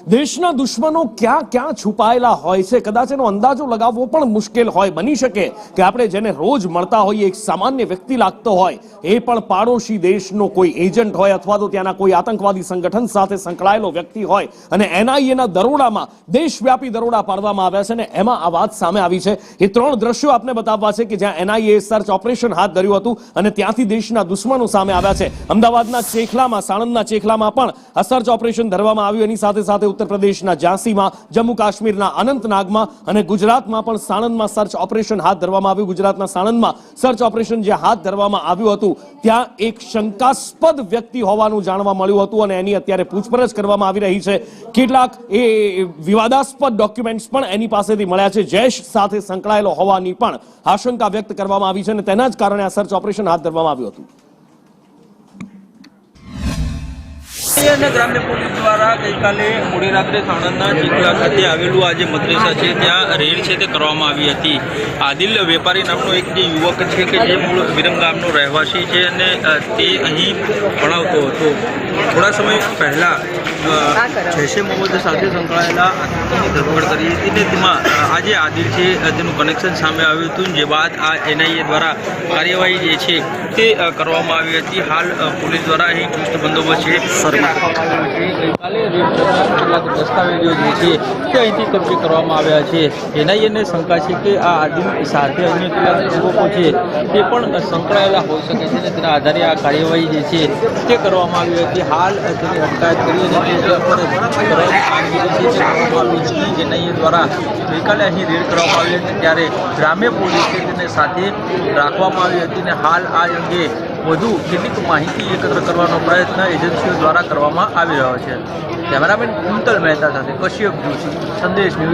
દેશના દુશ્મનો ક્યાં ક્યાં છુપાયેલા હોય છે કદાચ એનો અંદાજો લગાવવો પણ મુશ્કેલ હોય બની શકે કે આપણે જેને રોજ મળતા હોઈએ એક સામાન્ય વ્યક્તિ લાગતો હોય એ પણ પાડોશી દેશનો કોઈ એજન્ટ હોય અથવા તો ત્યાંના કોઈ આતંકવાદી સંગઠન સાથે સંકળાયેલો વ્યક્તિ હોય અને એનઆઈએના દરોડામાં દેશવ્યાપી દરોડા પાડવામાં આવ્યા છે અને એમાં આ વાત સામે આવી છે। એ ત્રણ દ્રશ્યો આપને બતાવવા છે કે જ્યાં એનઆઈએ સર્ચ ઓપરેશન હાથ ધર્યું હતું અને ત્યાંથી દેશના દુશ્મનો સામે આવ્યા છે। અમદાવાદના ચેખલામાં સાણંદના ચેખલામાં પણ આ સર્ચ ઓપરેશન ધરવામાં આવ્યું। એની સાથે સાથે उत्तर प्रदेशના ઝાંસીમાં, જમ્મુ કાશ્મીરના અનંતનાગમાં અને ગુજરાતમાં પણ સાણંદમાં સર્ચ ઓપરેશન હાથ ધરવામાં આવ્યું। ગુજરાતના સાણંદમાં સર્ચ ઓપરેશન જે હાથ ધરવામાં આવ્યું હતું ત્યાં એક શંકાસ્પદ વ્યક્તિ હોવાનું જાણવા મળ્યું હતું અને એની અત્યારે પૂછપરછ કરવામાં આવી રહી છે। કેટલાક એ વિવાદાસ્પદ ડોક્યુમેન્ટ્સ પણ એની પાસેથી મળ્યા છે। જૈશ સાથે સંકળાયેલો હોવાની પણ આશંકા વ્યક્ત કરવામાં આવી છે અને તેના જ કારણે આ સર્ચ ઓપરેશન હાથ ધરવામાં આવ્યું હતું। ग्राम्य पुलिस द्वारा गई काले मोडी रात्रे साणंदना चीखला खाते आवेलू आ जे मद्रेसा है त्या रेड है ते करवामां आवी हती। आदिल वेपारी नामनो एक जे युवक है कि जे मूळ विरमगामनो રહેવાસી છે અને તે અહીં ભણાવતો હતો। થોડા સમય પહેલા જૈશે મોહમ્મદ સાથે સંકળાયેલા આતંકીની ધરપકડ કરી હતી ને તેમાં આજે આદિલ છે તેનું કનેક્શન સામે આવ્યું હતું। જે બાદ આ એનઆઈએ દ્વારા કાર્યવાહી જે છે તે કરવામાં આવી હતી। હાલ પોલીસ દ્વારા અહીં ચુસ્ત બંદોબસ્ત છે। ગઈકાલે કેટલાક દસ્તાવેજો જે છે તે અહીંથી કબજે કરવામાં આવ્યા છે। એનઆઈએને શંકા છે કે આ આદિલ સાથે અન્ય કેટલાક યુવકો છે તે પણ સંકળાયેલા હોઈ શકે છે અને તેના આધારે આ કાર્યવાહી જે છે તે કરવામાં આવી હતી। હાલ તેની અટકાયત કરી અને એનઆઈએ દ્વારા ગઈકાલે અહીં રેડ કરવામાં આવી હતી ત્યારે ગ્રામ્ય પોલીસે તેને સાથે રાખવામાં આવી હતી અને હાલ આ અંગે વધુ કેટલીક માહિતી એકત્ર કરવાનો પ્રયત્ન એજન્સીઓ દ્વારા કરવામાં આવી રહ્યો છે। કેમેરામેન કુંતલ મહેતા સાથે કશ્યપ જોશી, સંદેશ ન્યૂઝ।